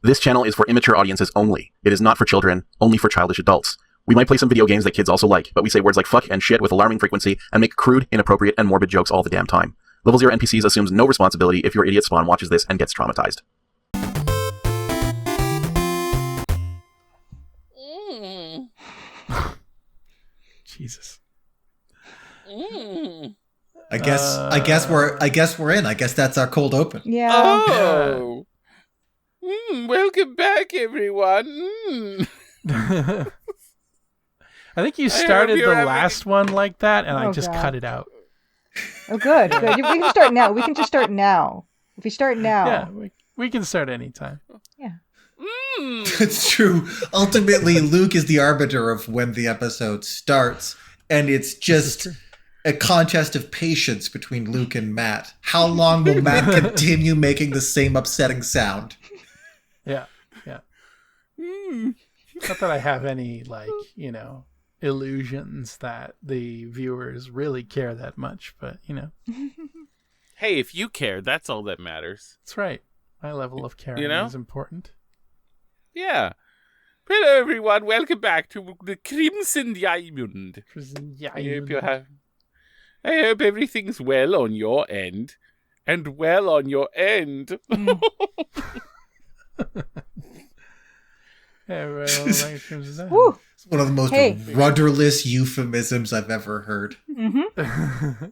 This channel is for immature audiences only. It is not for children, only for childish adults. We might play some video games that kids also like, but we say words like fuck and shit with alarming frequency and make crude, inappropriate, and morbid jokes all the damn time. Level 0 NPCs assumes no responsibility if your idiot spawn watches this and gets traumatized. Jesus. I guess we're in. I guess that's our cold open. Yeah. Oh. Welcome back, everyone. I think you started the last one like that, and I just cut it out. Oh, good. We can start now. We can just start now. If we start now. Yeah, we can start anytime. Yeah. It's true. Ultimately, Luke is the arbiter of when the episode starts, and it's just a contest of patience between Luke and Matt. How long will Matt continue making the same upsetting sound? Yeah. Not that I have any, illusions that the viewers really care that much, but, Hey, if you care, that's all that matters. That's right. My level of caring is important. Yeah. Hello, everyone. Welcome back to the Crimson Diamond. I hope everything's well on your end. And well on your end. Woo. It's one of the most rudderless euphemisms I've ever heard. Mm-hmm.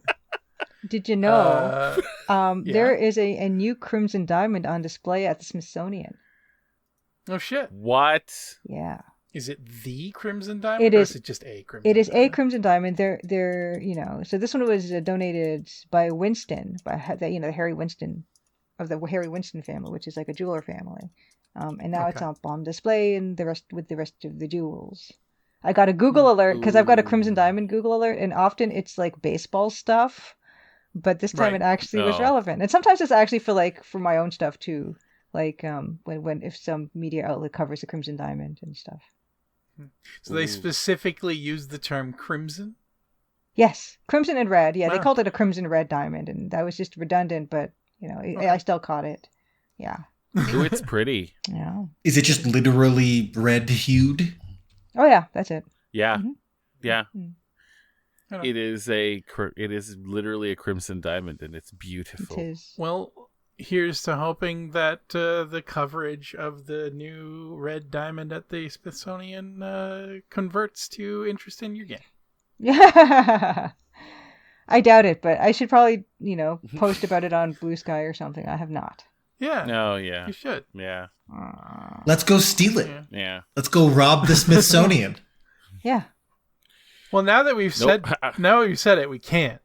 Did you know there is a new Crimson Diamond on display at the Smithsonian? Oh, shit. What? Yeah. Is it the Crimson Diamond? It is. Or is it just a Crimson Diamond? It is a Crimson Diamond. They're so this one was donated by Winston, the Harry Winston of the Harry Winston family, which is like a jeweler family. And now it's up on display and the rest of the jewels. I got a Google alert because I've got a Crimson Diamond Google alert, and often it's like baseball stuff, but this time it actually was relevant. And sometimes it's actually for my own stuff too, like when if some media outlet covers the Crimson Diamond and stuff. So they specifically use the term crimson? Yes, crimson and red. Yeah, They called it a crimson red diamond, and that was just redundant, but I still caught it. Yeah. Ooh, it's pretty. Yeah. Is it just literally red hued? Oh yeah, that's it. Yeah. Mm-hmm. Yeah. Mm-hmm. It is literally a crimson diamond, and it's beautiful. It is. Well, here's to hoping that the coverage of the new red diamond at the Smithsonian converts to interest in your game. Yeah. I doubt it, but I should probably, post about it on Blue Sky or something. I have not. Yeah. Oh, yeah. You should. Yeah. Let's go steal it. Yeah. Let's go rob the Smithsonian. Yeah. Well, now that we've said it, we can't.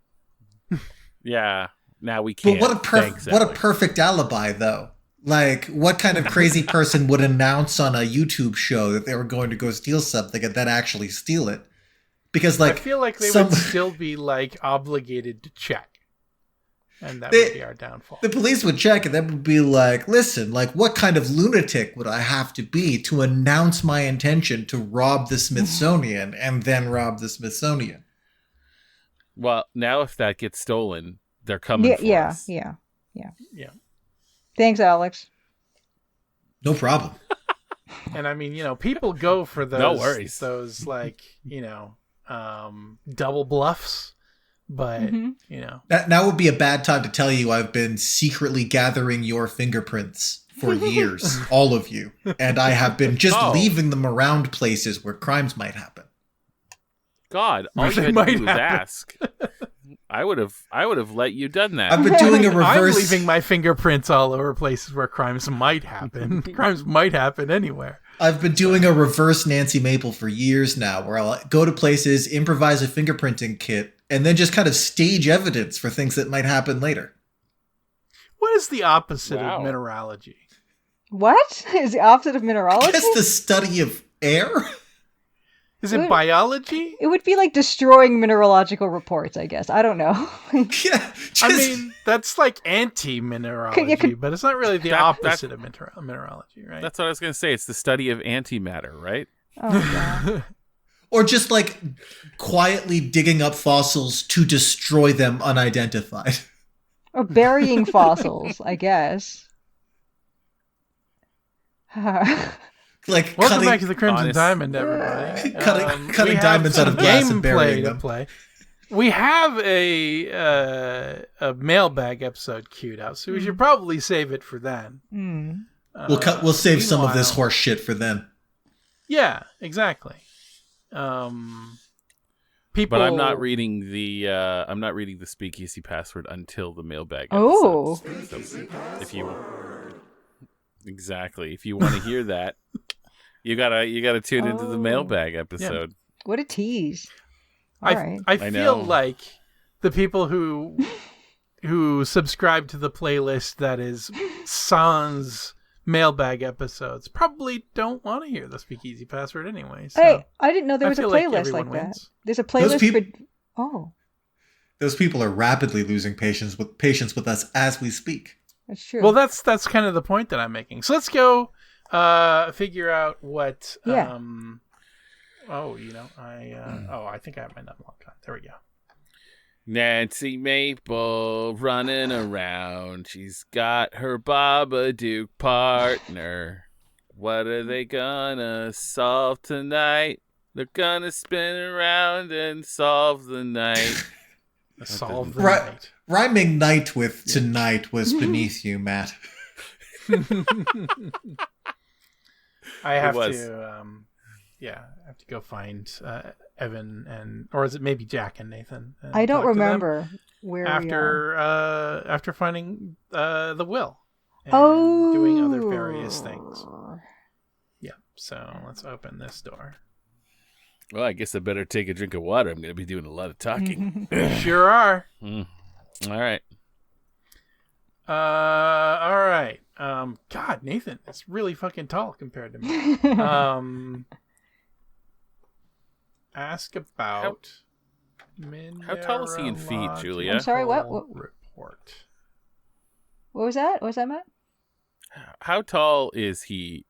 Yeah. Now we can't. But what a perfect alibi, though. Like, what kind of crazy person would announce on a YouTube show that they were going to go steal something and then actually steal it? Because, I feel like they would still be obligated to check. And that would be our downfall. The police would check, and then would be like, listen, what kind of lunatic would I have to be to announce my intention to rob the Smithsonian and then rob the Smithsonian? Well, now if that gets stolen, they're coming for us. Yeah. Thanks, Alex. No problem. And I mean, people go for those. No worries. Those double bluffs. But, Now would be a bad time to tell you I've been secretly gathering your fingerprints for years, all of you. And I have been just leaving them around places where crimes might happen. God, all you had to do was ask. I would have let you done that. I've been doing a reverse. I'm leaving my fingerprints all over places where crimes might happen. Crimes might happen anywhere. I've been doing a reverse Nancy Maple for years now, where I'll go to places, improvise a fingerprinting kit, and then just kind of stage evidence for things that might happen later. What is the opposite of mineralogy? What is the opposite of mineralogy? I guess the study of air? Is it biology? It would be like destroying mineralogical reports, I guess. I don't know. Yeah, I mean, that's anti-mineralogy, but it's not really the opposite of mineralogy, right? That's what I was going to say. It's the study of antimatter, right? Oh, yeah. Or just quietly digging up fossils to destroy them unidentified. Or burying fossils, I guess. Like welcome back to the Crimson honest- Diamond, everybody. Cutting diamonds out of glass and burying them. Play. We have a mailbag episode queued out, so we should probably save it for then. Mm. We'll save some of this meanwhile- horse shit for then. Yeah, exactly. People, But I'm not reading the speakeasy password until the mailbag Oh. episode. So if you want to hear that, you gotta tune into the mailbag episode. What a tease. All right. I I feel know. like the people who subscribe to the playlist that is sans mailbag episodes probably don't want to hear the speakeasy password anyway. So Hey, I didn't know there I was a feel like playlist everyone like that. wins. There's a playlist peop- for. Oh, Those people are rapidly losing patience with us as we speak. that's true. Well, that's kind of the point that I'm making. So let's go figure out what. Yeah. I think I have my number locked on. There we go. Nancy Maple running around. She's got her Babadook partner. What are they gonna solve tonight? They're gonna spin around and solve the night. Solve the Right. night. Rhyming night with tonight was beneath you, Matt. I have was. to, I have to go find Evan or is it maybe Jack and Nathan? And I don't talk to them remember where we are. after finding the will and doing other various things. Yeah, so let's open this door. Well, I guess I better take a drink of water. I'm gonna be doing a lot of talking. Sure are. All right. All right. God, Nathan is really fucking tall compared to me. Ask about How tall is he in feet, Julia? I'm sorry, what? Report. What was that? What was that, Matt? How tall is he?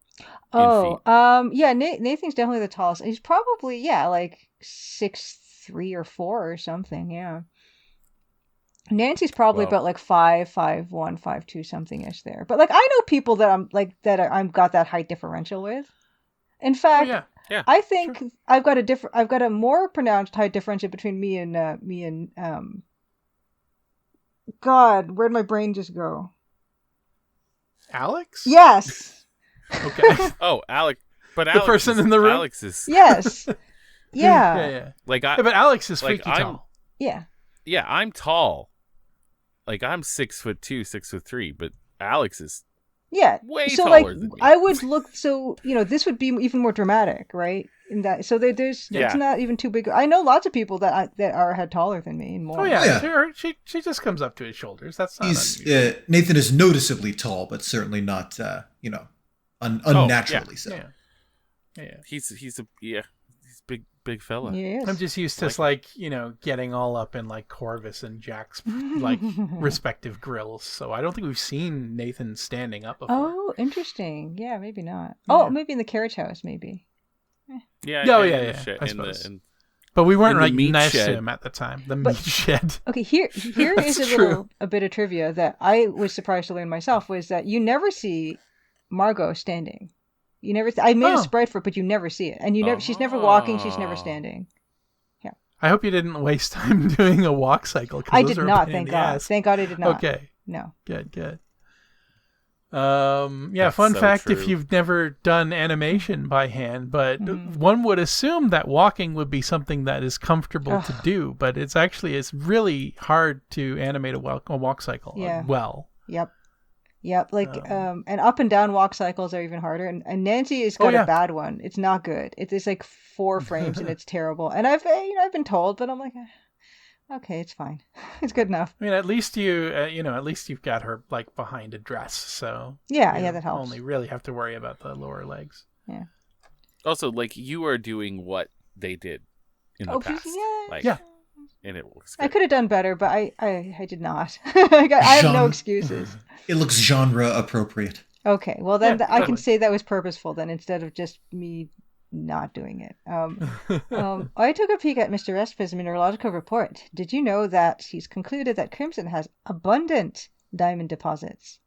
Yeah, Nathan's definitely the tallest. He's probably like 6'3" or 4" or something. Yeah. Nancy's probably about like 5'1", 5'2", something ish there. But like I know people that I'm got that height differential with. In fact, Yeah. I think sure. I've got a more pronounced height differential between me and God, where'd my brain just go? Alex? Yes. Okay. Oh, Alex. But the Alex person in the room? Alex is... Yes. Yeah. Yeah. Like but Alex is like freaky tall. Yeah. Yeah, I'm tall. Like I'm 6'2", 6'3", but Alex is way taller than me. I would look. So this would be even more dramatic, right? In that, so there's it's not even too big. I know lots of people that are had taller than me and more. Oh yeah. She just comes up to his shoulders. That's not unusual. Nathan is noticeably tall, but certainly not unnaturally so. Yeah. He's big fella. Yes. I'm just used to getting all up in like Corvus and Jack's respective grills. So I don't think we've seen Nathan standing up before. Oh, interesting. Yeah, maybe not. Yeah. Oh, maybe in the carriage house, maybe. Yeah. I suppose. But we weren't like nice to him at the time. The meat shed. Okay, here is a bit of trivia that I was surprised to learn myself was that you never see Margot standing. You never. I made a sprite for it, but you never see it, and she's never walking. She's never standing. Yeah. I hope you didn't waste time doing a walk cycle. I did not. Thank God. Ass. Thank God I did not. Okay. No. Good. That's fun so fact: true. if you've never done animation by hand, but one would assume that walking would be something that is comfortable to do, but it's really hard to animate a walk cycle. Yeah. Well. Yep. Like and up and down walk cycles are even harder. And Nancy has got a bad one. It's not good. It's like 4 frames and it's terrible. And I've been told, but I'm like, okay, it's fine. It's good enough. I mean, at least you've got her like behind a dress, so yeah, that helps. Only really have to worry about the lower legs. Yeah. Also, like you are doing what they did in the past. Yeah. And it looks good. I could have done better, but I did not. I have no excuses. It looks genre appropriate. Okay, well then I can say that was purposeful then instead of just me not doing it. I took a peek at Mr. Esp's mineralogical report. Did you know that he's concluded that Crimson has abundant diamond deposits?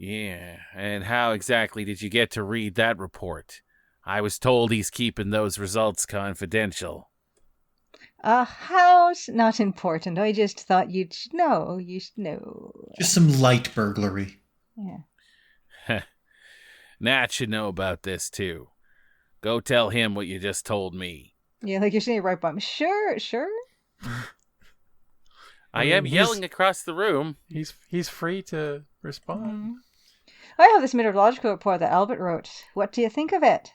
Yeah, and how exactly did you get to read that report? I was told he's keeping those results confidential. How's not important. I just thought you'd know. You should know. Just some light burglary. Yeah. Nat should know about this, too. Go tell him what you just told me. Yeah, like you're saying it right by me. Sure. I am yelling across the room. He's free to respond. I have this mineralogical report that Albert wrote. What do you think of it?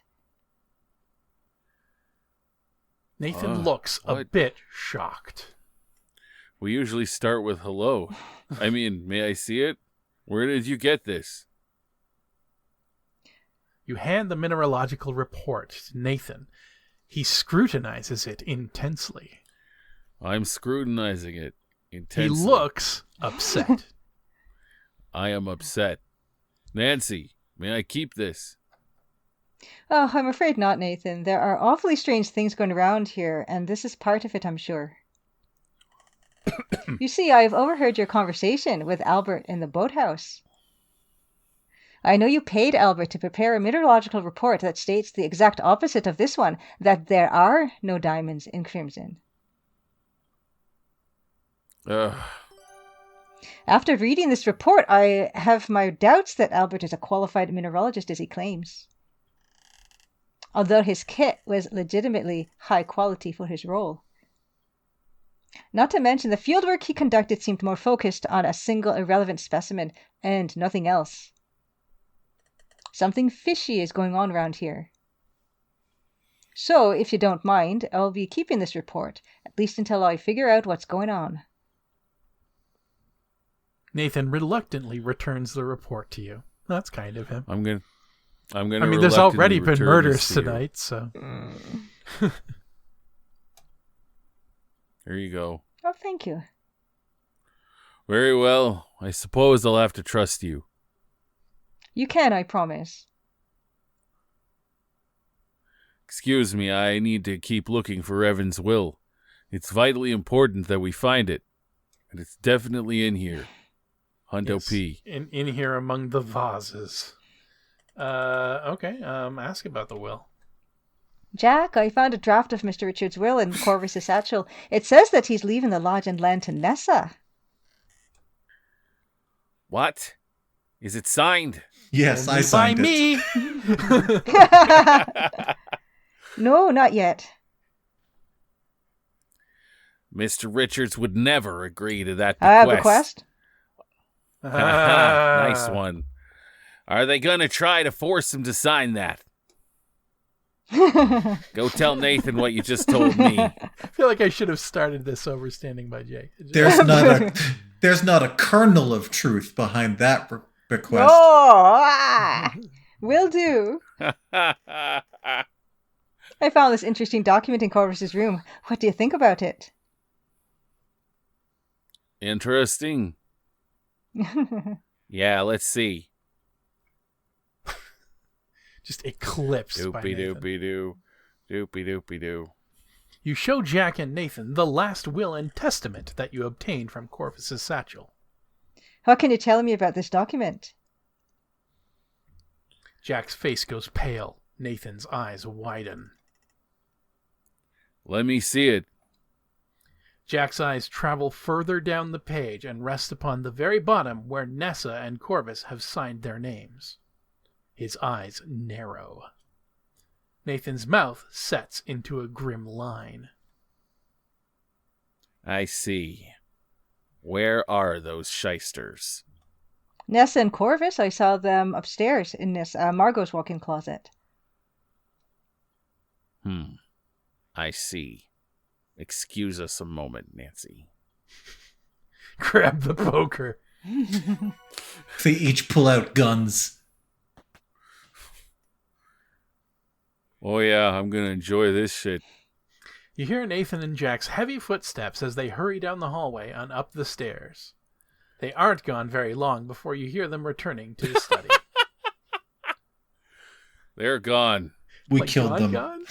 Nathan looks a bit shocked. We usually start with hello. I mean, may I see it? Where did you get this? You hand the mineralogical report to Nathan. He scrutinizes it intensely. I'm scrutinizing it intensely. He looks upset. I am upset. Nancy, may I keep this? Oh, I'm afraid not, Nathan. There are awfully strange things going around here, and this is part of it, I'm sure. You see, I've overheard your conversation with Albert in the boathouse. I know you paid Albert to prepare a mineralogical report that states the exact opposite of this one, that there are no diamonds in Crimson. After reading this report, I have my doubts that Albert is a qualified mineralogist as he claims. Although his kit was legitimately high quality for his role. Not to mention the fieldwork he conducted seemed more focused on a single irrelevant specimen and nothing else. Something fishy is going on around here. So, if you don't mind, I'll be keeping this report, at least until I figure out what's going on. Nathan reluctantly returns the report to you. That's kind of him. I'm gonna. I mean, there's already been murders tonight, so. Here you go. Oh, thank you. Very well. I suppose I'll have to trust you. You can, I promise. Excuse me, I need to keep looking for Evan's will. It's vitally important that we find it. And it's definitely in here. Hundo Yes, P. In here among the vases. Okay, ask about the will. Jack, I found a draft of Mr. Richard's will in Corvus's satchel. It says that he's leaving the lodge and land to Nessa. What? Is it signed? Yes, I signed it. By me! No, not yet. Mr. Richards would never agree to that bequest. Nice one. Are they going to try to force him to sign that? Go tell Nathan what you just told me. I feel like I should have started this over standing by Jake. There's not a kernel of truth behind that bequest. Oh, will do. I found this interesting document in Corvus's room. What do you think about it? Interesting. Yeah, let's see. Just eclipsed by Nathan. Doopy-doopy-doo. Doopy-doopy-doo. You show Jack and Nathan the last will and testament that you obtained from Corvus's satchel. What can you tell me about this document? Jack's face goes pale. Nathan's eyes widen. Let me see it. Jack's eyes travel further down the page and rest upon the very bottom where Nessa and Corvus have signed their names. His eyes narrow. Nathan's mouth sets into a grim line. I see. Where are those shysters? Nessa and Corvus, I saw them upstairs in this Margot's walk-in closet. I see. Excuse us a moment, Nancy. Grab the poker. They each pull out guns. Oh yeah, I'm gonna enjoy this shit. You hear Nathan and Jack's heavy footsteps as they hurry down the hallway and up the stairs. They aren't gone very long before you hear them returning to the study. They're gone. We killed them. Gone?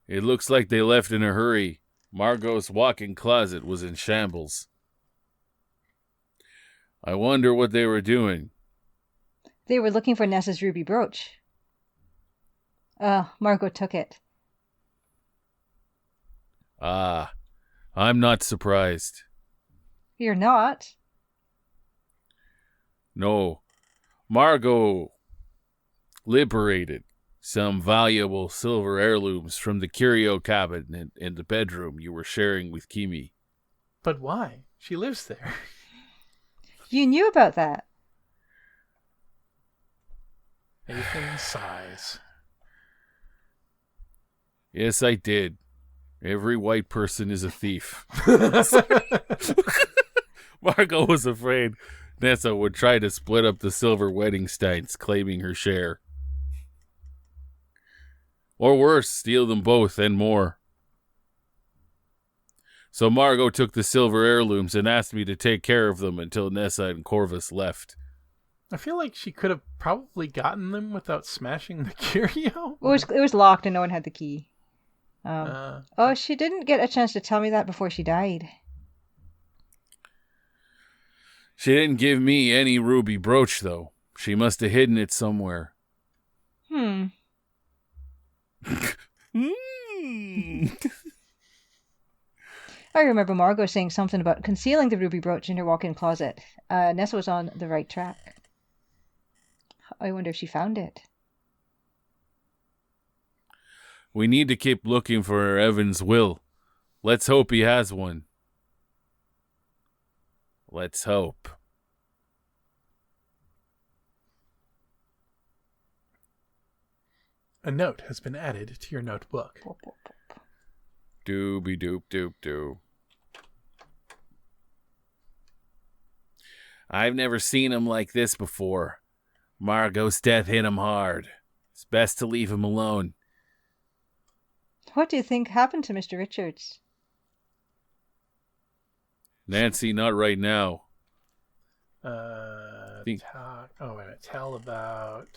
It looks like they left in a hurry. Margot's walk-in closet was in shambles. I wonder what they were doing. They were looking for Nessa's ruby brooch. Margot took it. Ah, I'm not surprised. You're not? No, Margot liberated some valuable silver heirlooms from the curio cabinet in the bedroom you were sharing with Kimi. But why? She lives there. You knew about that. Nathan sighs. Yes, I did. Every white person is a thief. Margot was afraid Nessa would try to split up the silver wedding steins, claiming her share. Or worse, steal them both and more. So Margot took the silver heirlooms and asked me to take care of them until Nessa and Corvus left. I feel like she could have probably gotten them without smashing the curio. It was locked and no one had the key. She didn't get a chance to tell me that before she died. She didn't give me any ruby brooch, though. She must have hidden it somewhere. I remember Margot saying something about concealing the ruby brooch in her walk-in closet. Nessa was on the right track. I wonder if she found it. We need to keep looking for Evan's will. Let's hope he has one. Let's hope. A note has been added to your notebook. Dooby doop doop doo. I've never seen him like this before. Margot's death hit him hard. It's best to leave him alone. What do you think happened to Mr. Richards? Nancy, not right now. Tell about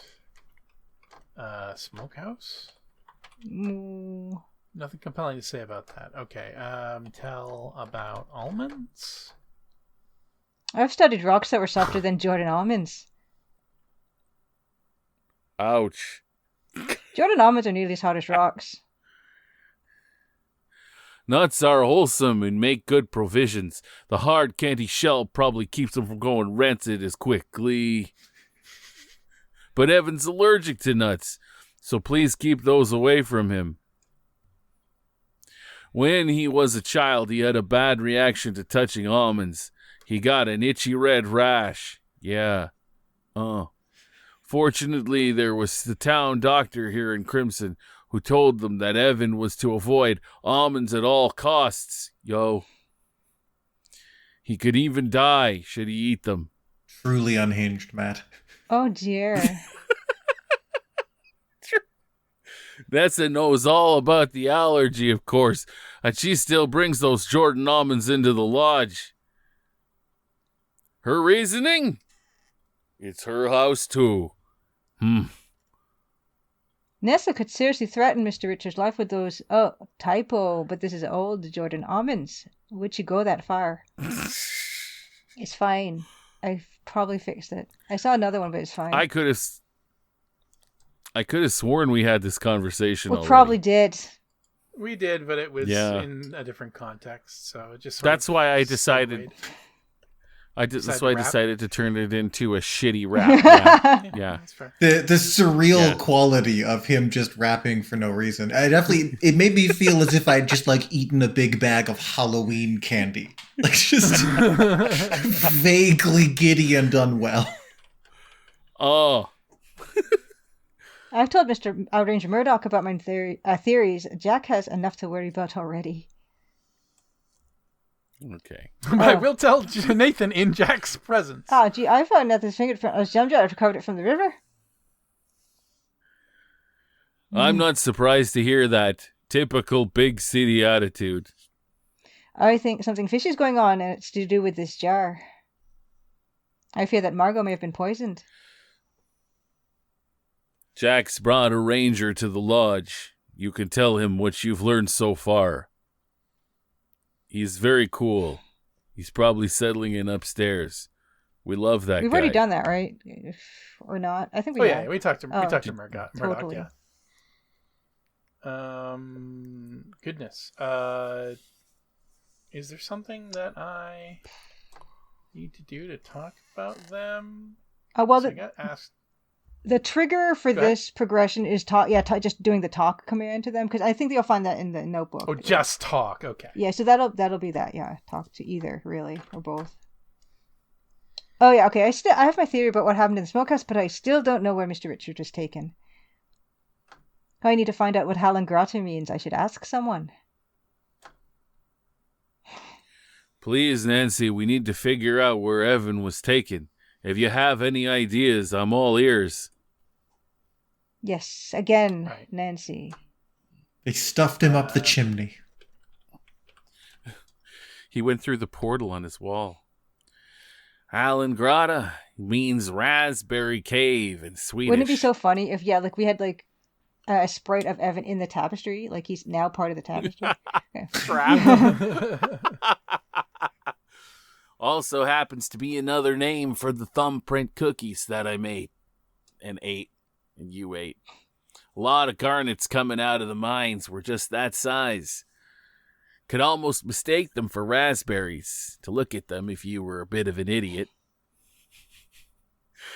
Smokehouse? Nothing compelling to say about that. Okay. Tell about almonds? I've studied rocks that were softer than Jordan almonds. Ouch. Jordan almonds are nearly as hard as rocks. Nuts are wholesome and make good provisions. The hard candy shell probably keeps them from going rancid as quickly. But Evan's allergic to nuts, so please keep those away from him. When he was a child, he had a bad reaction to touching almonds. He got an itchy red rash. Yeah. Fortunately, there was the town doctor here in Crimson who told them that Evan was to avoid almonds at all costs. He could even die should he eat them. Truly unhinged, Matt. Oh dear. Nessa knows all about the allergy, of course, and she still brings those Jordan almonds into the lodge. Her reasoning? It's her house, too. Nessa could seriously threaten Mr. Richards' life with those, typo, but this is old Jordan almonds. Would she go that far? It's fine. I've probably fixed it. I saw another one, but it's fine. I could have sworn we had this conversation already. We probably did. We did, but it was Yeah. in a different context, so it just That's why I decided. That's why I decided to turn it into a shitty rap. Yeah. That's fair. The surreal quality of him just rapping for no reason. It made me feel as if I'd just eaten a big bag of Halloween candy. Just vaguely giddy and unwell. Oh. I've told Mr. Outranger Murdoch about my theories. Jack has enough to worry about already. Okay. I will tell Nathan in Jack's presence. Oh, gee, I found Nathan's fingerprint on his jump jet. I've recovered it from the river. I'm not surprised to hear that. Typical big city attitude. I think something fishy is going on, and it's to do with this jar. I fear that Margot may have been poisoned. Jack's brought a ranger to the lodge. You can tell him what you've learned so far. He's very cool. He's probably settling in upstairs. We love that We've guy. already done that, right? Or not? I think we have. Yeah, we talked to Murdoch. Totally. Yeah. Goodness. Is there something that I need to do to talk about them? Well, I got asked. The trigger for this progression is just doing the talk command to them, because I think you'll find that in the notebook. Oh, just talk. Okay. Yeah, so that'll be that. Yeah, talk to either, really, or both. Oh yeah, okay. I have my theory about what happened in the smokehouse, but I still don't know where Mr. Richard was taken. I need to find out what Halen Grata means. I should ask someone. Please, Nancy, we need to figure out where Evan was taken. If you have any ideas, I'm all ears. Yes, again, Right. Nancy. They stuffed him up the chimney. He went through the portal on his wall. Halen Grata means Raspberry Cave in Swedish. Wouldn't it be so funny if, we had, a sprite of Evan in the tapestry? Like, he's now part of the tapestry? Also happens to be another name for the thumbprint cookies that I made and ate, and you ate. A lot of garnets coming out of the mines were just that size. Could almost mistake them for raspberries to look at them if you were a bit of an idiot.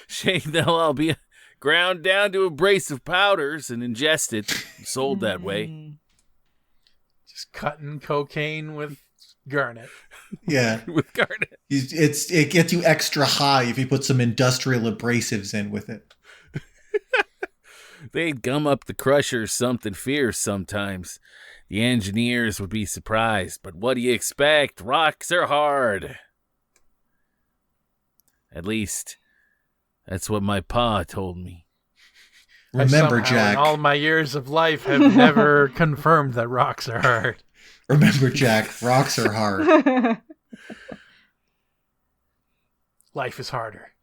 Shame they'll all be ground down to abrasive powders and ingested, sold that way. Just cutting cocaine with garnet. Yeah. With garnet. It gets you extra high if you put some industrial abrasives in with it. They'd gum up the crusher something fierce sometimes. The engineers would be surprised, but what do you expect? Rocks are hard. At least, that's what my pa told me. Remember, I somehow, Jack. in all my years of life, have never confirmed that rocks are hard. Remember, Jack, rocks are hard. Life is harder.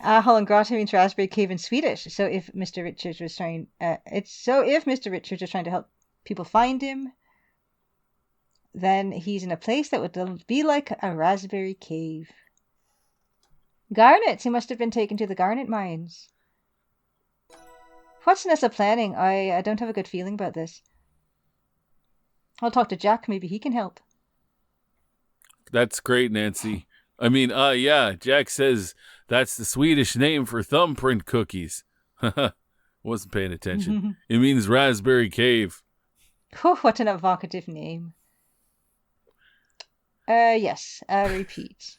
Halen Grata means Raspberry Cave in Swedish. So if Mr. Richards was trying, to help people find him, then he's in a place that would be like a raspberry cave. Garnets. He must have been taken to the garnet mines. What's Nessa planning? I don't have a good feeling about this. I'll talk to Jack. Maybe he can help. That's great, Nancy. I mean, yeah, Jack says that's the Swedish name for thumbprint cookies. Wasn't paying attention. It means raspberry cave. Oh, what an evocative name. Yes, repeat.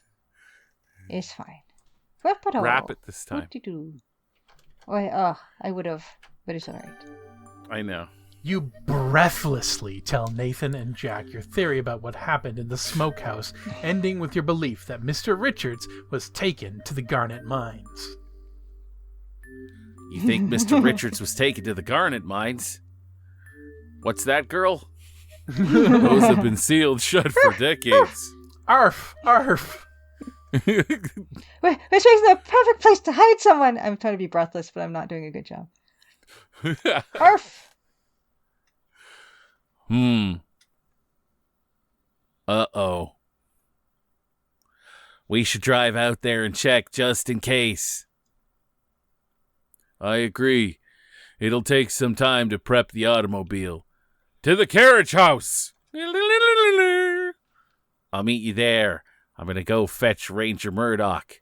It's fine. Wrap it this time. I would have, but it's alright. I know. You breathlessly tell Nathan and Jack your theory about what happened in the smokehouse, ending with your belief that Mr. Richards was taken to the garnet mines. You think Mr. Richards was taken to the garnet mines? What's that, girl? Those have been sealed shut for decades. Arf! Arf! We're choosing the perfect place to hide someone! I'm trying to be breathless, but I'm not doing a good job. Arf! Uh-oh. We should drive out there and check just in case. I agree. It'll take some time to prep the automobile. To the carriage house! I'll meet you there. I'm gonna go fetch Ranger Murdoch.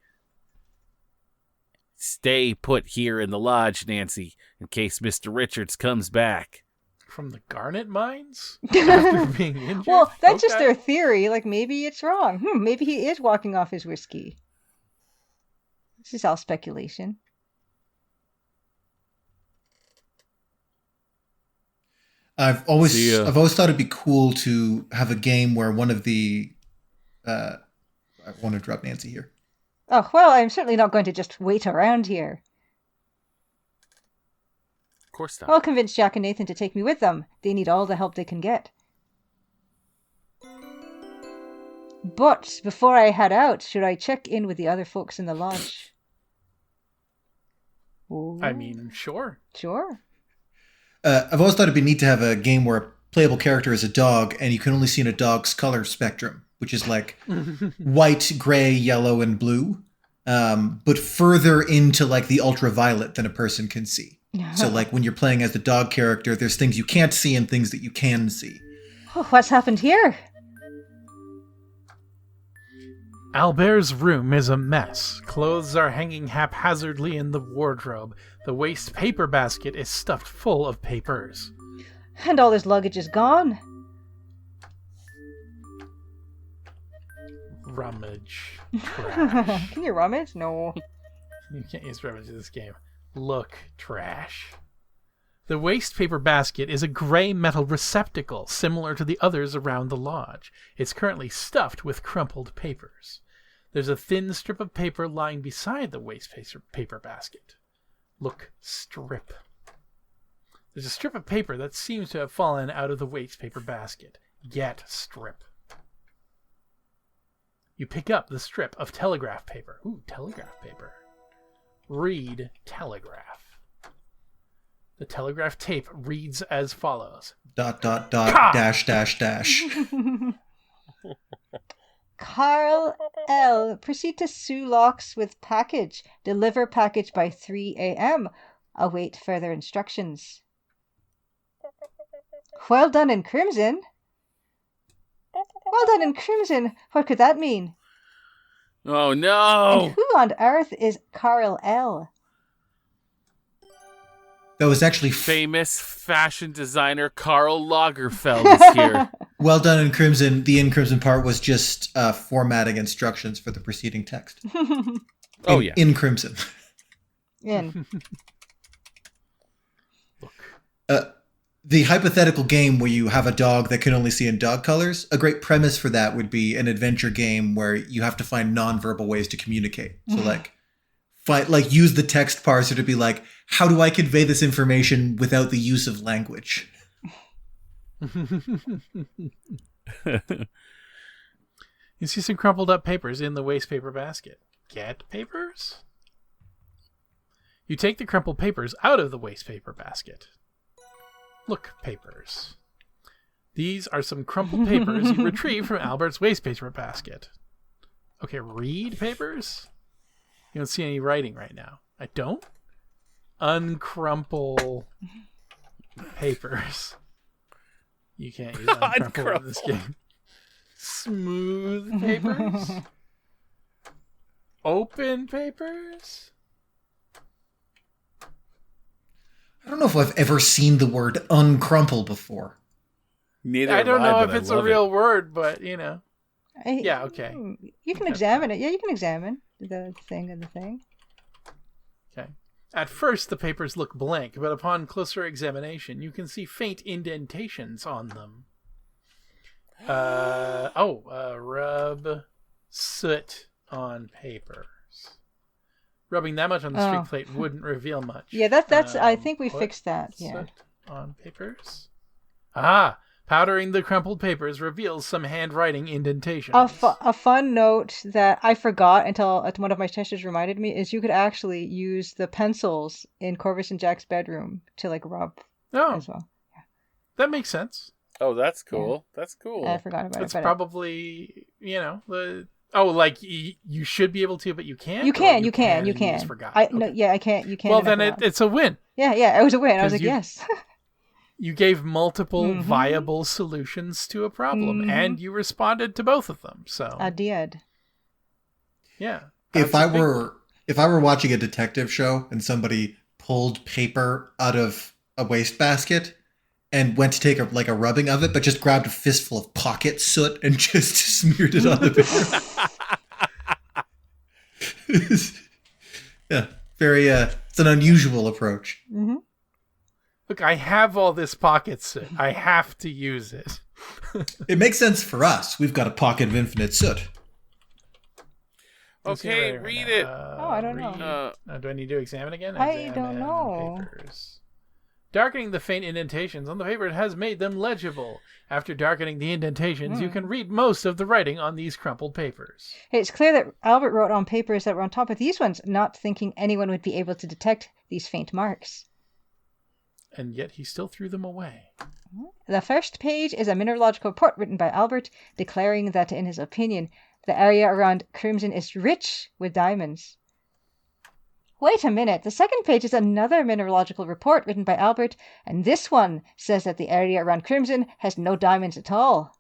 Stay put here in the lodge, Nancy, in case Mr. Richards comes back. From the garnet mines? After being injured? Well, that's just their theory. Like, maybe it's wrong. Maybe he is walking off his whiskey. This is all speculation. I've always thought it'd be cool to have a game where one of the I want to drop Nancy here. Oh, well, I'm certainly not going to just wait around here. Of course not. I'll convince Jack and Nathan to take me with them. They need all the help they can get. But before I head out, should I check in with the other folks in the lodge? I mean, sure. Sure. I've always thought it'd be neat to have a game where a playable character is a dog, and you can only see in a dog's color spectrum, which is like white, gray, yellow, and blue, but further into like the ultraviolet than a person can see. So like when you're playing as the dog character, there's things you can't see and things that you can see. Oh, what's happened here? Albert's room is a mess. Clothes are hanging haphazardly in the wardrobe. The waste paper basket is stuffed full of papers. And all his luggage is gone. Rummage. Trash. Can you rummage? No. You can't use rummage in this game. Look, trash. The waste paper basket is a gray metal receptacle similar to the others around the lodge. It's currently stuffed with crumpled papers. There's a thin strip of paper lying beside the waste paper basket. Look, strip. There's a strip of paper that seems to have fallen out of the waste paper basket. Get strip. You pick up the strip of telegraph paper. Ooh, telegraph paper. Read telegraph. The telegraph tape reads as follows. ... Carl L. Proceed to Sue Locks with package. Deliver package by 3 a.m. Await further instructions. Well done in crimson. Well done in crimson. What could that mean? Oh, no! And who on earth is Carl L? That was actually Famous fashion designer Karl Lagerfeld is here. well done in Crimson. The in Crimson part was just formatting instructions for the preceding text. Oh, yeah. In Crimson. In. The hypothetical game where you have a dog that can only see in dog colors, a great premise for that would be an adventure game where you have to find nonverbal ways to communicate. So use the text parser to be like, how do I convey this information without the use of language? You see some crumpled up papers in the waste paper basket. Get papers? You take the crumpled papers out of the waste paper basket. Look, papers. These are some crumpled papers you retrieve from Albert's waste paper basket. Okay, read papers? You don't see any writing right now. I don't? Uncrumple papers. You can't use uncrumple in this game. Smooth papers? Open papers? I don't know if I've ever seen the word uncrumple before. Neither I don't know but if I it's a love real it. word, but yeah, okay. You can examine it. Yeah, you can examine the thing and the thing. Okay. At first, the papers look blank, but upon closer examination, you can see faint indentations on them. Rub soot on papers. Rubbing that much on the street plate wouldn't reveal much. Yeah, that's. I think we fixed that. Yeah. Soot on papers. Powdering the crumpled papers reveals some handwriting indentations. A fun note that I forgot until one of my testers reminded me is you could actually use the pencils in Corvus and Jack's bedroom to rub as well. Yeah. That makes sense. Oh, that's cool. Yeah. That's cool. I forgot about It's it. probably, you should be able to, but you can't? You can. and You just forgot? No, yeah, I can't. You can. Well, then it's a win. Yeah, it was a win. I was like, you- yes. You gave multiple viable solutions to a problem, and you responded to both of them. So I did. yeah. If that's I a big were watching a detective show and somebody pulled paper out of a wastebasket and went to take a rubbing of it, but just grabbed a fistful of pocket soot and just smeared it on the paper. Yeah, very. It's an unusual approach. Mm-hmm. Look, I have all this pocket soot. I have to use it. It makes sense for us. We've got a pocket of infinite soot. Okay, read it. I don't know. Do I need to examine again? I don't know. Papers. Darkening the faint indentations on the paper has made them legible. After darkening the indentations, you can read most of the writing on these crumpled papers. It's clear that Albert wrote on papers that were on top of these ones, not thinking anyone would be able to detect these faint marks. and yet he still threw them away. The first page is a mineralogical report written by Albert, declaring that, in his opinion, the area around Crimson is rich with diamonds. Wait a minute, the second page is another mineralogical report written by Albert, and this one says that the area around Crimson has no diamonds at all.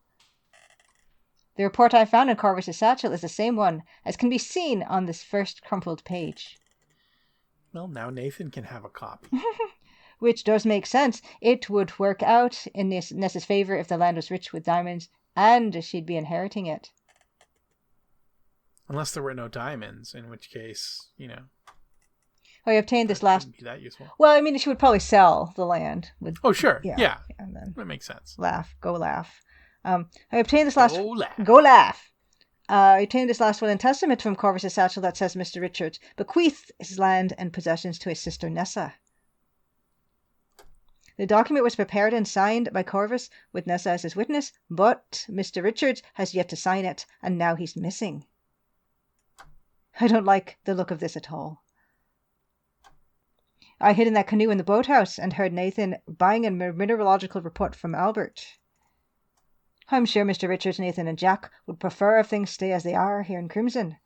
The report I found in Corvus' satchel is the same one, as can be seen on this first crumpled page. Well, now Nathan can have a copy. Which does make sense. It would work out in Nessa's favor if the land was rich with diamonds, and she'd be inheriting it. Unless there were no diamonds, in which case, I obtained this last... wouldn't be that useful. Well, I mean, she would probably sell the land. With... Oh, sure. Yeah. Yeah. And then That makes sense. go laugh. I obtained this last... Go laugh. I obtained this last will and testament from Corvus' satchel that says Mr. Richards bequeathed his land and possessions to his sister Nessa. The document was prepared and signed by Corvus with Nessa as his witness, but Mr. Richards has yet to sign it, and now he's missing. I don't like the look of this at all. I hid in that canoe in the boathouse and heard Nathan buying a mineralogical report from Albert. I'm sure Mr. Richards, Nathan, and Jack would prefer if things stay as they are here in Crimson.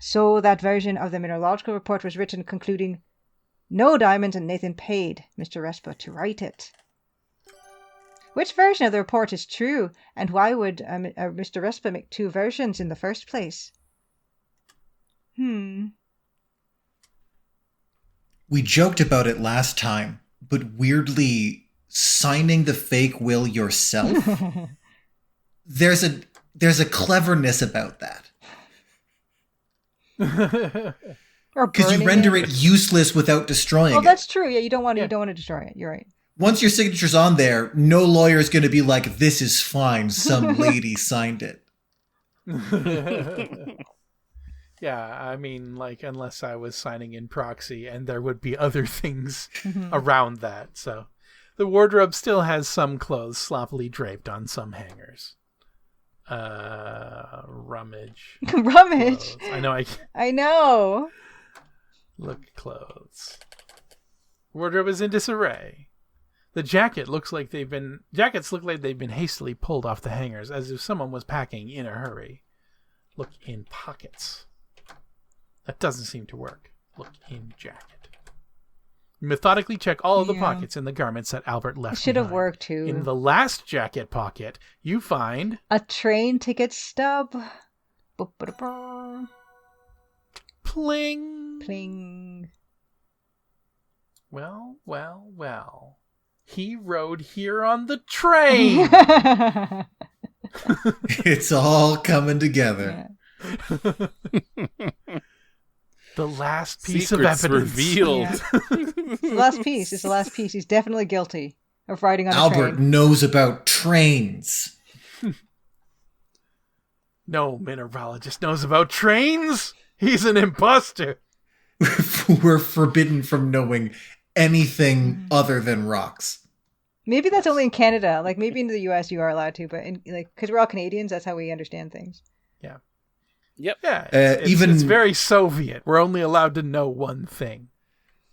So that version of the mineralogical report was written concluding, no diamonds, and Nathan paid Mr. Respa to write it. Which version of the report is true, and why would Mr. Respa make two versions in the first place? We joked about it last time, but weirdly, signing the fake will yourself? There's a cleverness about that. Because you render it useless without destroying it. Oh, that's true. Yeah, you don't want to destroy it. You're right. Once your signature's on there, no lawyer's going to be like, this is fine, some lady signed it. Yeah, I mean, unless I was signing in proxy, and there would be other things around that. So the wardrobe still has some clothes sloppily draped on some hangers. Rummage. Rummage? Clothes. I know. Look at clothes. Wardrobe is in disarray. The jackets look like they've been hastily pulled off the hangers, as if someone was packing in a hurry. Look in pockets. That doesn't seem to work. Look in jacket. Methodically check all of the pockets in the garments that Albert left. Should have worked too. In the last jacket pocket, you find a train ticket stub. Pling. Pling. Well. He rode here on the train. It's all coming together. Yeah. The last piece of Secrets evidence revealed. Yeah. It's the last piece. It's the last piece. He's definitely guilty of riding on a train. Albert knows about trains. No mineralogist knows about trains. He's an imposter. We're forbidden from knowing anything other than rocks. Maybe that's only in Canada. Maybe in the US you are allowed to, but because we're all Canadians, that's how we understand things. Yeah. Yep. Yeah. It's very Soviet. We're only allowed to know one thing.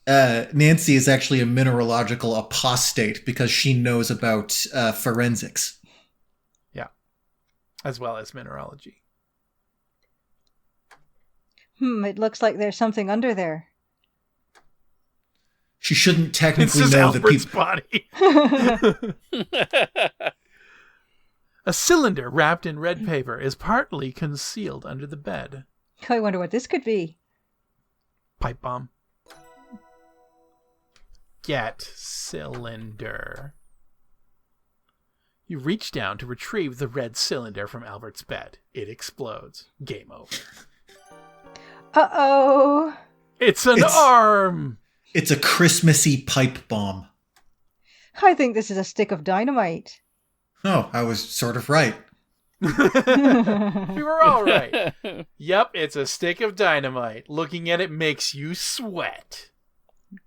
Nancy is actually a mineralogical apostate because she knows about forensics. Yeah. As well as mineralogy. It looks like there's something under there. She shouldn't technically This is know that Albert's people. body. A cylinder wrapped in red paper is partly concealed under the bed. I wonder what this could be. Pipe bomb. Get cylinder. You reach down to retrieve the red cylinder from Albert's bed. It explodes. Game over. Uh-oh. It's an arm! It's a Christmassy pipe bomb. I think this is a stick of dynamite. Oh, I was sort of right. We were all right. Yep, it's a stick of dynamite. Looking at it makes you sweat.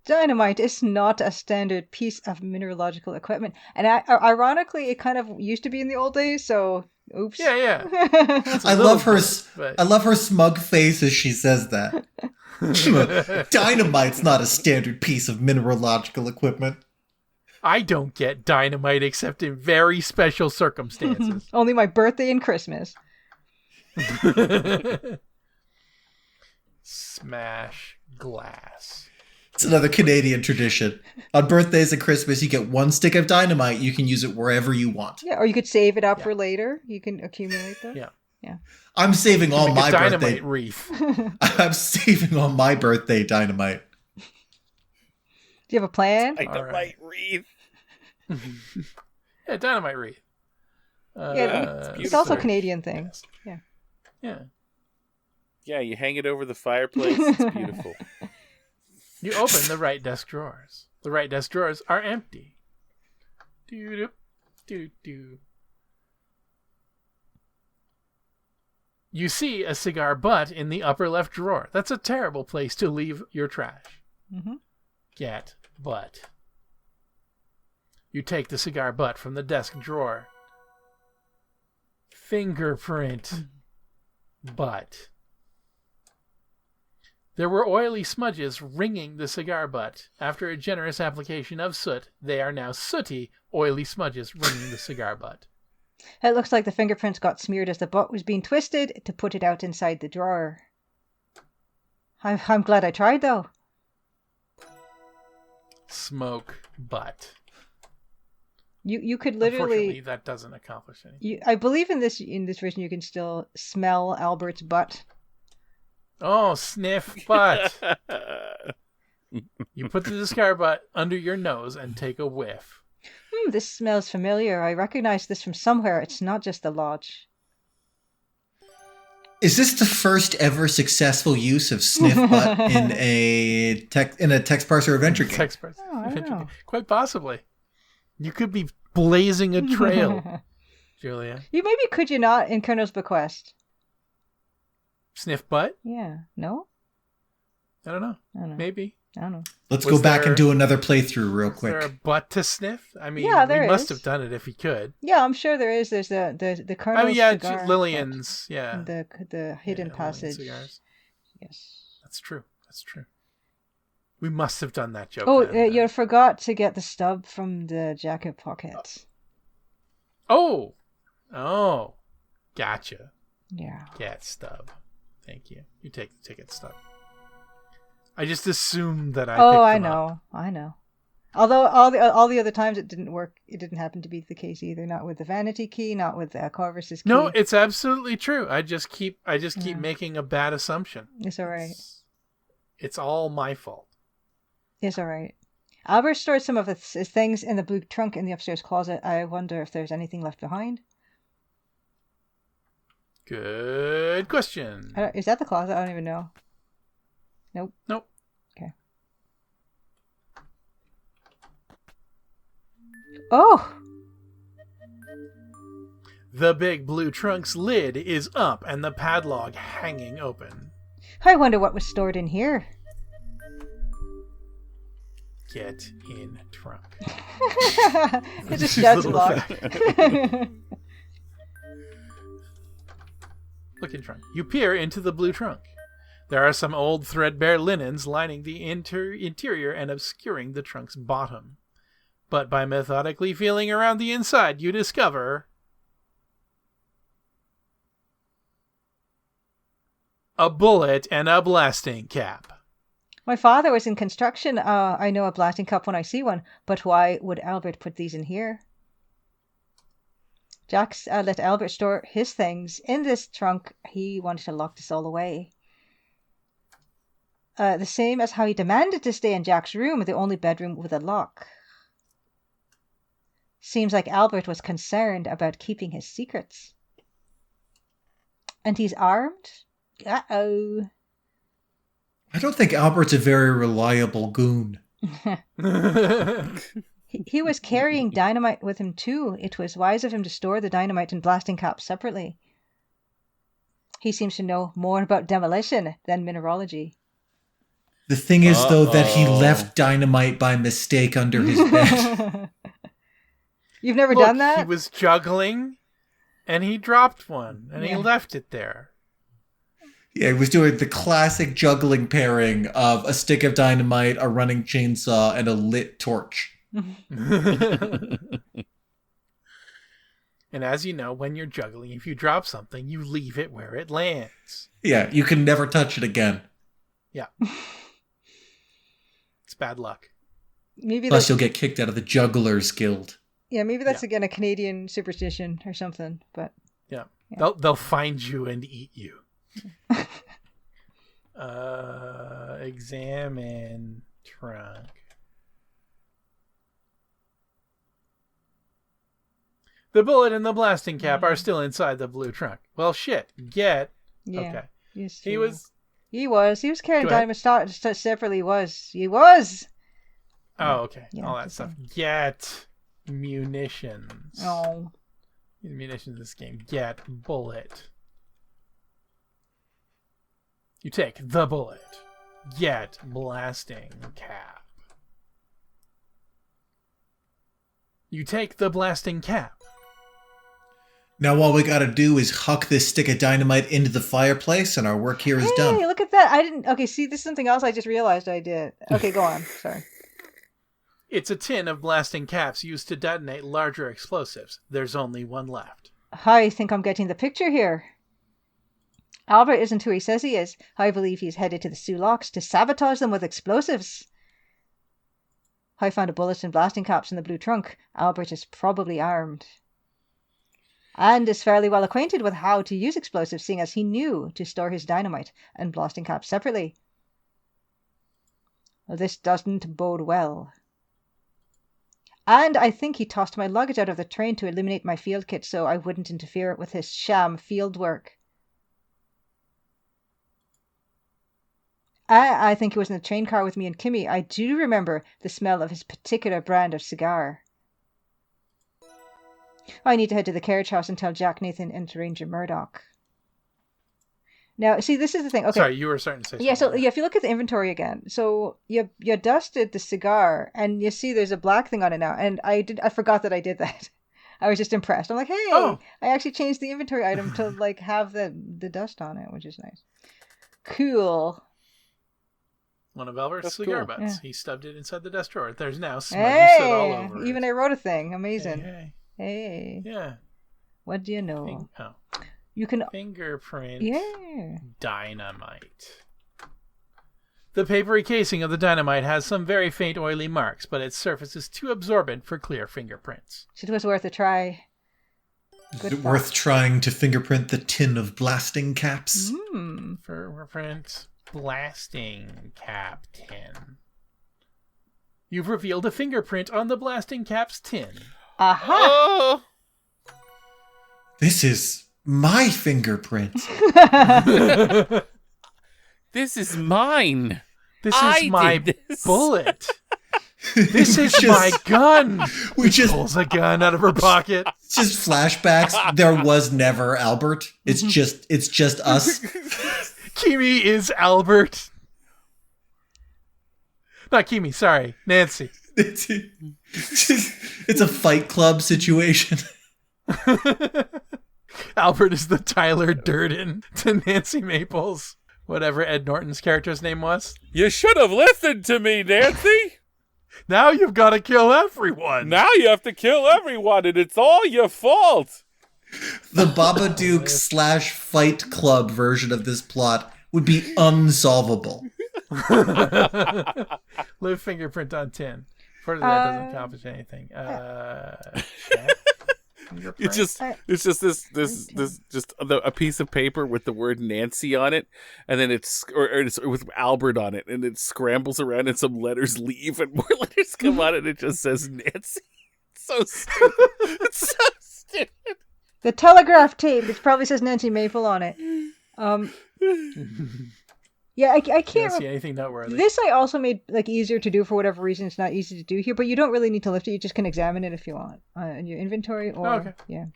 Dynamite is not a standard piece of mineralogical equipment. And ironically, it kind of used to be in the old days, so oops. Yeah. I love her smug face as she says that. Dynamite's not a standard piece of mineralogical equipment. I don't get dynamite except in very special circumstances. Only my birthday and Christmas. Smash glass. It's another Canadian tradition. On birthdays and Christmas, you get one stick of dynamite. You can use it wherever you want. Yeah, or you could save it up for later. You can accumulate that. Yeah. Yeah. I'm saving all my dynamite birthday. wreath. I'm saving all my birthday dynamite. Do you have a plan? Dynamite wreath. Yeah, dynamite wreath. Yeah, it's also a Canadian thing. Yeah. Yeah. Yeah, you hang it over the fireplace. It's beautiful. You open the right desk drawers. The right desk drawers are empty. Doo doo doo. You see a cigar butt in the upper left drawer. That's a terrible place to leave your trash. Mm-hmm. Get butt. You take the cigar butt from the desk drawer. Fingerprint. Butt. There were oily smudges ringing the cigar butt. After a generous application of soot, they are now sooty, oily smudges ringing the cigar butt. It looks like the fingerprints got smeared as the butt was being twisted to put it out inside the drawer. I'm glad I tried, though. Smoke butt. You could Unfortunately, literally. that doesn't accomplish anything. I believe in this version you can still smell Albert's butt. Oh, sniff butt. You put the cigar butt under your nose and take a whiff. This smells familiar. I recognize this from somewhere. It's not just the lodge. Is this the first ever successful use of sniff butt in a text parser adventure game? Text parser. Oh, I don't know. Quite possibly. You could be blazing a trail, Julia. Could you not in Colonel's Bequest? Sniff butt? Yeah. No? I don't know. I don't know. Maybe. I don't know. Let's Was go back there- and do another playthrough real Is there a quick. butt to sniff? I mean, Yeah, there we must is. have done it if he could. Yeah, I'm sure there is. There's the Colonel's I mean, yeah, cigar Lillian's. butt Yeah. and the hidden Yeah, Lillian's passage. cigars. Yes. That's true. That's true. We must have done that joke. Oh, then. you forgot to get the stub from the jacket pocket. Oh. Gotcha. Yeah. Cat stub. Thank you. You take the ticket stub. I just assumed that I picked I them up. know. I know. Although all the other times it didn't work. It didn't happen to be the case either. Not with the vanity key. Not with Corvus's key. No, it's absolutely true. I just keep Yeah. making a bad assumption. It's all right. It's all my fault. It's all right. Albert stored some of his things in the blue trunk in the upstairs closet. I wonder if there's anything left behind. Good question. Is that the closet? I don't even know. Nope. Okay. Oh! The big blue trunk's lid is up and the padlock hanging open. I wonder what was stored in here. Get in trunk. It's a stretch Little lock. Look in trunk. You peer into the blue trunk. There are some old threadbare linens lining the interior and obscuring the trunk's bottom. But by methodically feeling around the inside, you discover a bullet and a blasting cap. My father was in construction. I know a blasting cup when I see one, but why would Albert put these in here? Jack's let Albert store his things in this trunk. He wanted to lock this all away. The same as how he demanded to stay in Jack's room, the only bedroom with a lock. Seems like Albert was concerned about keeping his secrets. And he's armed? Uh-oh. I don't think Albert's a very reliable goon. He was carrying dynamite with him too. It was wise of him to store the dynamite and blasting caps separately. He seems to know more about demolition than mineralogy. The thing is, though, that he left dynamite by mistake under his bed. You've never Look, done that? He was juggling, and he dropped one, and he Yeah. left it there. Yeah, he was doing the classic juggling pairing of a stick of dynamite, a running chainsaw, and a lit torch. And as you know, when you're juggling, if you drop something, you leave it where it lands. Yeah, you can never touch it again. Yeah. It's bad luck. Maybe Plus, that's, you'll get kicked out of the Jugglers Guild. yeah, maybe that's again a Canadian superstition or something. But Yeah. Yeah. They'll find you and eat you. Examine trunk. The bullet and the blasting cap are still inside the blue trunk. Well, shit. Get. yeah, Okay. yes, He was. He was carrying Go ahead. dynamite separately. He was. Oh, okay. Yeah, All that okay. stuff. Get munitions. Oh, Munitions in this game. Get bullet. You take the bullet. Get blasting cap. You take the blasting cap. Now all we gotta do is huck this stick of dynamite into the fireplace and our work here is hey, done. look at that! I didn't. Okay, see, this is something else I just realized I did. Okay, go on. Sorry. It's a tin of blasting caps used to detonate larger explosives. There's only one left. I think I'm getting the picture here. Albert isn't who he says he is. I believe he's headed to the Sulaks to sabotage them with explosives. I found a bullet and blasting caps in the blue trunk. Albert is probably armed. And is fairly well acquainted with how to use explosives, seeing as he knew to store his dynamite and blasting caps separately. Well, this doesn't bode well. And I think he tossed my luggage out of the train to eliminate my field kit so I wouldn't interfere with his sham field work. I think he was in the train car with me and Kimmy. I do remember the smell of his particular brand of cigar. I need to head to the carriage house and tell Jack Nathan and Ranger Murdoch. Now, see, this is the thing. Okay. Sorry, you were starting to say Yeah, so something. yeah, if you look at the inventory again, so you dusted the cigar and you see there's a black thing on it now, and I forgot that I did that. I was just impressed. I'm like, hey, Oh. I actually changed the inventory item to like have the dust on it, which is nice. Cool. One of Albert's That's cigar cool. butts. Yeah. He stubbed it inside the desk drawer. There's now smudgy soot all Hey, over even it. I wrote a thing. Amazing. Hey, Hey, yeah. what do you know? Oh. You can. Fingerprint. Yeah. Dynamite. The papery casing of the dynamite has some very faint oily marks, but its surface is too absorbent for clear fingerprints. It was worth a try. Is Good it thought. worth trying to fingerprint the tin of blasting caps? Hmm. Fingerprint blasting cap tin. You've revealed a fingerprint on the blasting cap's tin. Aha! Oh, This is my fingerprint. this is mine. This I is my did this. bullet. This We is just- my gun. We just Pulls a gun out of her pocket. just flashbacks. There was never Albert. It's just us. Kimi is Albert. Not Kimi, sorry. Nancy. It's a Fight Club situation. Albert is the Tyler Durden to Nancy Maples. Whatever Ed Norton's character's name was. You should have listened to me, Nancy. Now you've got to kill everyone. Now you have to kill everyone, and it's all your fault. The Babadook / Fight Club version of this plot would be unsolvable. Live fingerprint on tin. For that doesn't accomplish anything. Check. It's just a piece of paper with the word Nancy on it, and then it's with Albert on it, and it scrambles around, and some letters leave, and more letters come on, and it just says Nancy. It's so stupid. It's so stupid. The telegraph tape. It probably says Nancy Maple on it. Yeah, I Can't can't. see anything noteworthy. This I also made like easier to do for whatever reason. It's not easy to do here, but you don't really need to lift it. You just can examine it if you want in your inventory, or okay. yeah,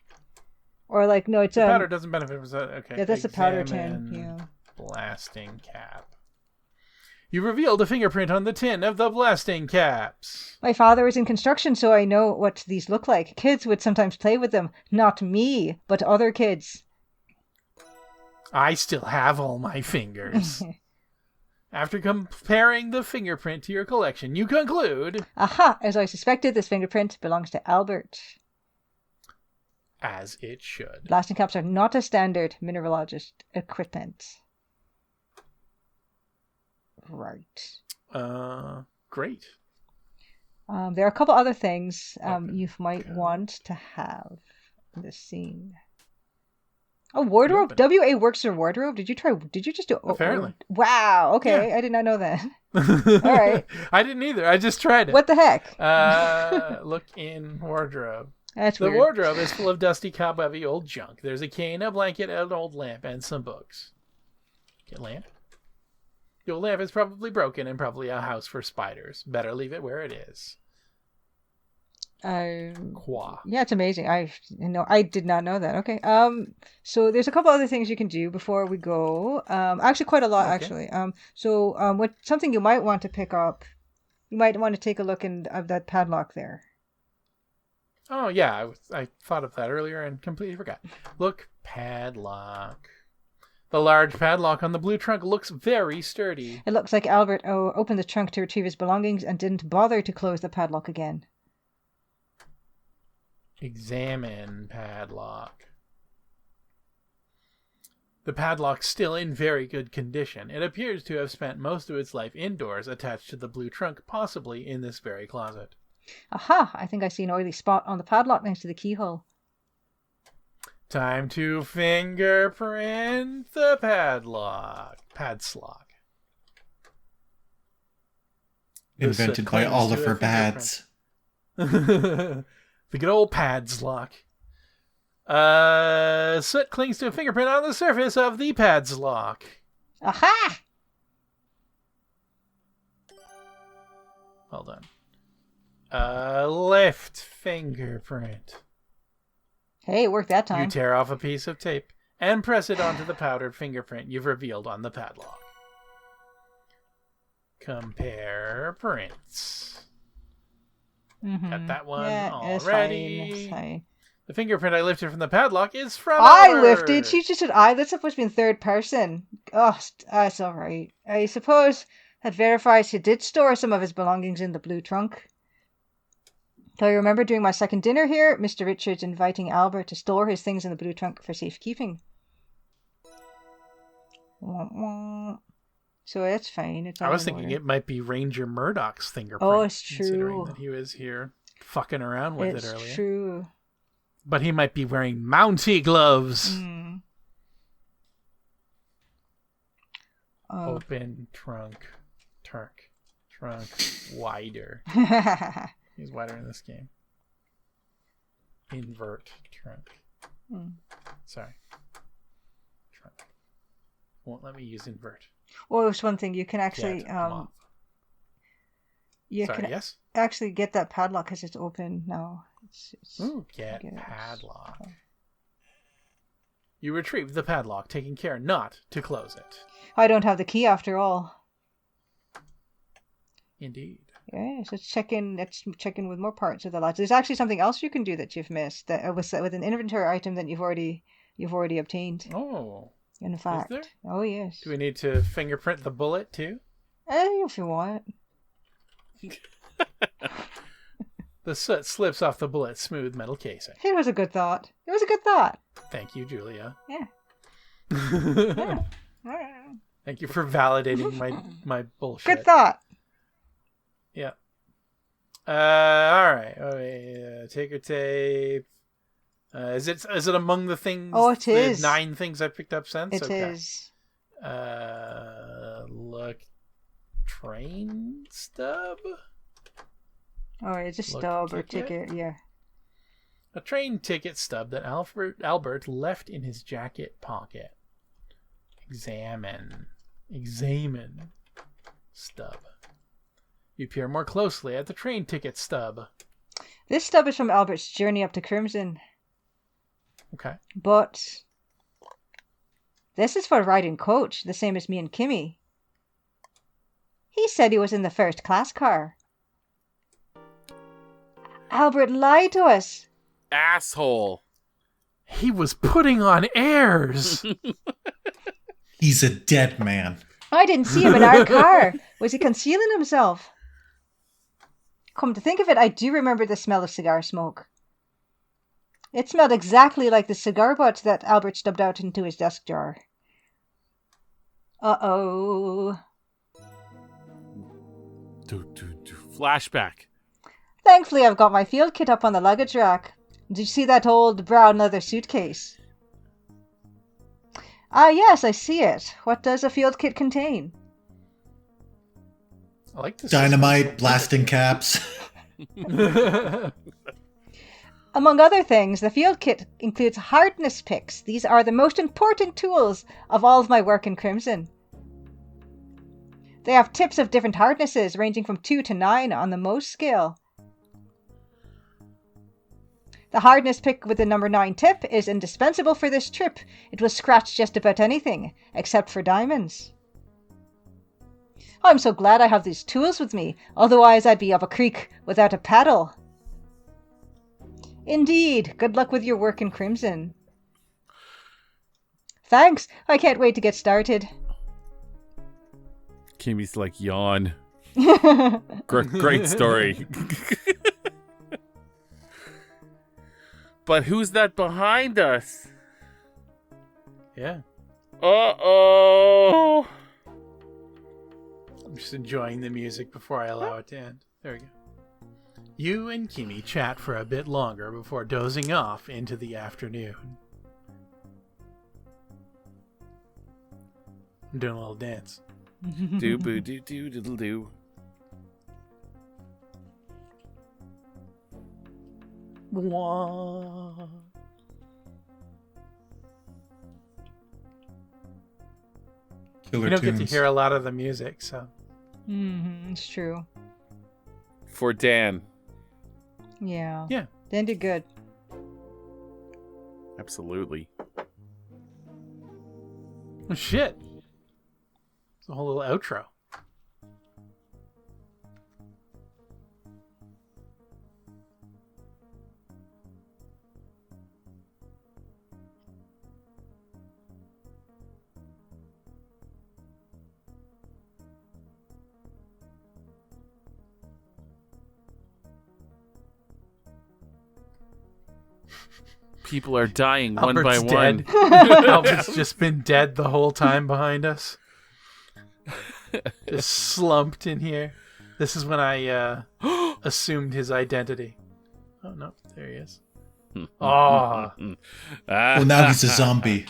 or like no, it's The powder doesn't benefit from okay. yeah, that's a powder Examine tin. Yeah. Blasting cap. You revealed a fingerprint on the tin of the blasting caps. My father was in construction, so I know what these look like. Kids would sometimes play with them. Not me, but other kids. I still have all my fingers. After comparing the fingerprint to your collection, you conclude... Aha! As I suspected, this fingerprint belongs to Albert. As it should. Blasting caps are not a standard mineralogist equipment. Right. Great. There are a couple other things you might want to have in this scene. A wardrobe? W.A. works for wardrobe? Did you just do... Apparently. Wow, okay. Yeah. I did not know that. All right. I didn't either. I just tried it. What the heck? Look in wardrobe. That's the weird. wardrobe is full of dusty, cobwebby old junk. There's a cane, a blanket, an old lamp, and some books. Get lamp? The old lamp is probably broken and probably a house for spiders. Better leave it where it is. Qua. Yeah, it's amazing. I did not know that. Okay. So there's a couple other things you can do before we go. Actually, quite a lot. Okay. Actually. So something you might want to pick up. You might want to take a look of that padlock there. Oh yeah, I thought of that earlier and completely forgot. Look, padlock. The large padlock on the blue trunk looks very sturdy. It looks like Albert opened the trunk to retrieve his belongings and didn't bother to close the padlock again. Examine padlock. The padlock's still in very good condition. It appears to have spent most of its life indoors, attached to the blue trunk, possibly in this very closet. Aha! I think I see an oily spot on the padlock next to the keyhole. Time to fingerprint the padlock. Padslock. Invented by Oliver Bads. The good old Padslock. Soot clings to a fingerprint on the surface of the Padslock. Aha! Well done. Left fingerprint. Hey, it worked that time. You tear off a piece of tape and press it onto the powdered fingerprint you've revealed on the padlock. Compare prints. Mm-hmm. Got that one already. It's fine. The fingerprint I lifted from the padlock is from I lifted. She just said I. That's supposed to be in third person. Oh, that's all right. I suppose that verifies he did store some of his belongings in the blue trunk. So I remember during my second dinner here, Mr. Richards inviting Albert to store his things in the blue trunk for safekeeping. So that's fine. I was thinking it might be Ranger Murdoch's fingerprint. Oh, it's true. Considering that he was here fucking around with it earlier. It's true. But he might be wearing Mountie gloves. Mm. Open trunk wider. He's wider in this game. Invert trunk. Sorry. Trunk. Won't let me use invert. Well, it's one thing you can actually yes? actually get that padlock because it's open now. Get padlock. You retrieve the padlock, taking care not to close it. I don't have the key after all. Indeed. Yeah, so let's check in with more parts of the lodge. There's actually something else you can do that you've missed that was with an inventory item that you've already obtained. Oh. In fact. Is there? Oh yes. Do we need to fingerprint the bullet too? If you want. The soot slips off the bullet's smooth metal casing. It was a good thought. Thank you, Julia. Yeah. Thank you for validating my bullshit. Good thought. Yeah. All right. Ticker tape. Is it among the things? Oh, it is. 9 things I picked up since. It is. Look, train stub. Oh, it's a stub or ticket. Yeah. A train ticket stub that Albert left in his jacket pocket. Examine. Stub. You peer more closely at the train ticket stub. This stub is from Albert's journey up to Crimson. Okay. But this is for riding coach, the same as me and Kimmy. He said he was in the first class car. Albert lied to us. Asshole. He was putting on airs. He's a dead man. I didn't see him in our car. Was he concealing himself? Come to think of it, I do remember the smell of cigar smoke. It smelled exactly like the cigar butt that Albert stubbed out into his desk drawer. Uh-oh. Flashback. Thankfully, I've got my field kit up on the luggage rack. Did you see that old brown leather suitcase? Ah, yes, I see it. What does a field kit contain? I like this. Dynamite, blasting caps. Among other things, the field kit includes hardness picks. These are the most important tools of all of my work in Crimson. They have tips of different hardnesses, ranging from 2 to 9 on the most scale. The hardness pick with the number 9 tip is indispensable for this trip. It will scratch just about anything, except for diamonds. I'm so glad I have these tools with me, otherwise I'd be up a creek without a paddle. Indeed, good luck with your work in Crimson. Thanks, I can't wait to get started. Kimmy's like, yawn. Great story. But who's that behind us? Yeah. Uh-oh. I'm just enjoying the music before I allow it to end. There we go. You and Kimmy chat for a bit longer before dozing off into the afternoon. I'm doing a little dance. Do boo do do diddle do. Wah. Killer We don't get to tunes. hear a lot of the music, so. It's true. For Dan. Yeah. Yeah. Dan did good. Absolutely. Oh, shit. It's a whole little outro. People are dying one Albert's by one. dead. Albert's just been dead the whole time behind us. Just slumped in here. This is when I assumed his identity. Oh, no. There he is. Oh. Well, now he's a zombie.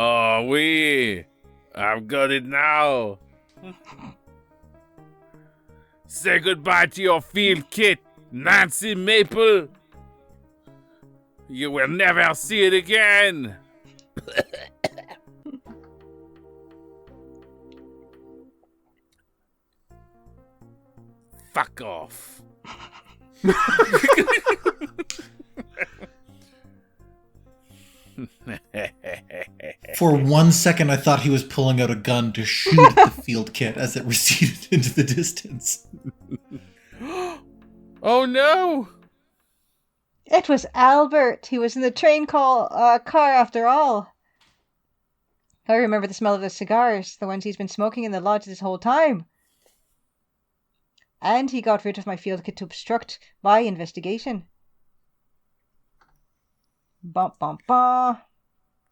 Oh, I've got it now. Say goodbye to your field kit, Nancy Maple. You will never see it again. Fuck off. For 1 second, I thought he was pulling out a gun to shoot at the field kit as it receded into the distance. Oh no! It was Albert. He was in the car after all. I remember the smell of the cigars, the ones he's been smoking in the lodge this whole time. And he got rid of my field kit to obstruct my investigation. Bum bum bum.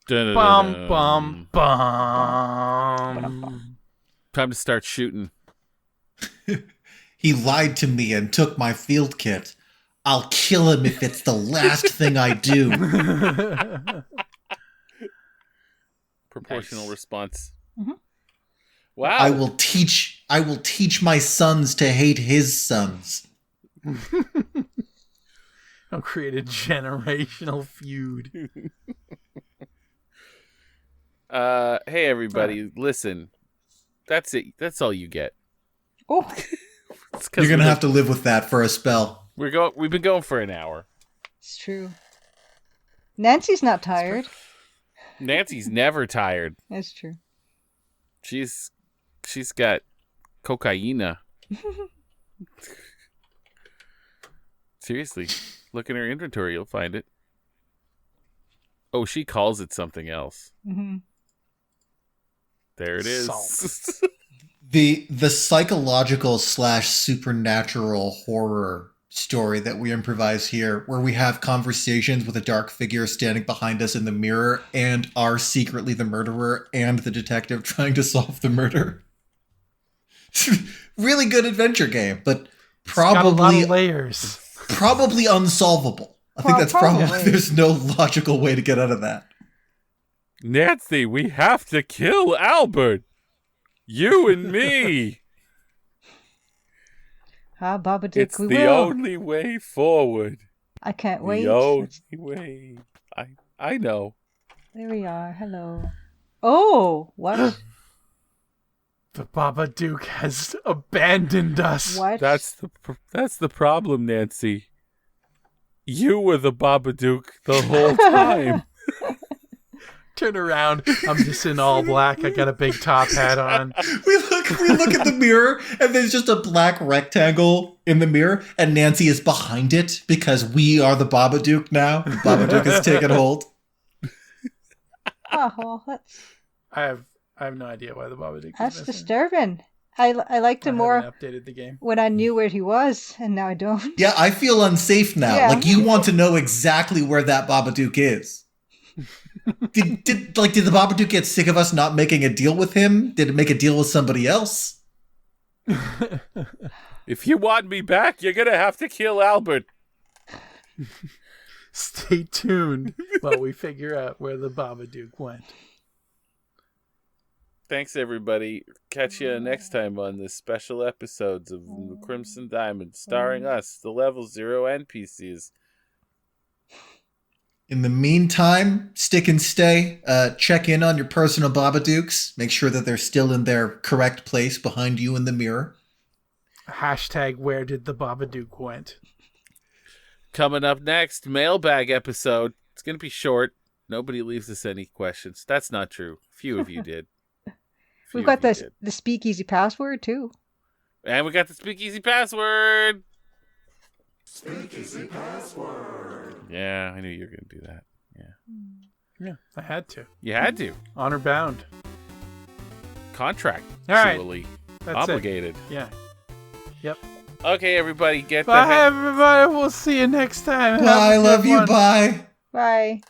Bum, bum, bum. Time to start shooting. He lied to me and took my field kit. I'll kill him if it's the last thing I do. Proportional Nice. response. Mm-hmm. Wow. I will teach my sons to hate his sons. I'll create a generational feud. Hey everybody, listen. That's it. That's all you get. Oh, It's 'cause You're gonna have to live with that for a spell. We've been going for an hour. it's true. Nancy's not tired. Nancy's never tired. That's true. She's got cocaina. Seriously, look in her inventory, you'll find it. Oh, she calls it something else. Mm-hmm. There it is. Salt. The psychological / supernatural horror story that we improvise here, where we have conversations with a dark figure standing behind us in the mirror and are secretly the murderer and the detective trying to solve the murder. Really good adventure game, but Got a lot probably of layers. probably unsolvable. I think that's probably Probably. there's no logical way to get out of that. Nancy, we have to kill Albert. You and me. Babadook, It's we the will. only way forward. I can't wait. The only way. I know. There we are. Hello. Oh, what? The Babadook has abandoned us. What? That's the problem, Nancy. You were the Babadook the whole time. Turn around. I'm just in all black. I got a big top hat on. We look at the mirror, and there's just a black rectangle in the mirror, and Nancy is behind it because we are the Babadook now. The Babadook has taken hold. Oh, well, I have no idea why the Babadook that's is missing. disturbing. I liked I him haven't more updated the game. when I knew where he was, and now I don't. Yeah, I feel unsafe now. Yeah. Like, you want to know exactly where that Babadook is. Did the Babadook get sick of us not making a deal with him? Did it make a deal with somebody else? If you want me back, you're going to have to kill Albert. Stay tuned while we figure out where the Babadook went. Thanks, everybody. Catch you next time on the special episodes of the Crimson Diamond, starring us, the Level 0 NPCs. In the meantime, stick and stay. Check in on your personal Babadooks. Make sure that they're still in their correct place behind you in the mirror. Hashtag where did the Babadook went? Coming up next, mailbag episode. It's going to be short. Nobody leaves us any questions. That's not true. A few of you did. We've got the speakeasy password, too. And we got the speakeasy password. Speakeasy password. Yeah, I knew you were going to do that. Yeah. Yeah, I had to. You had to. Honor bound. Contract. All right. Surely. That's Obligated. it. Yeah. Yep. Okay, everybody, get the Bye, heck. everybody. We'll see you next time. Have a Bye, good love you, one. bye. Bye.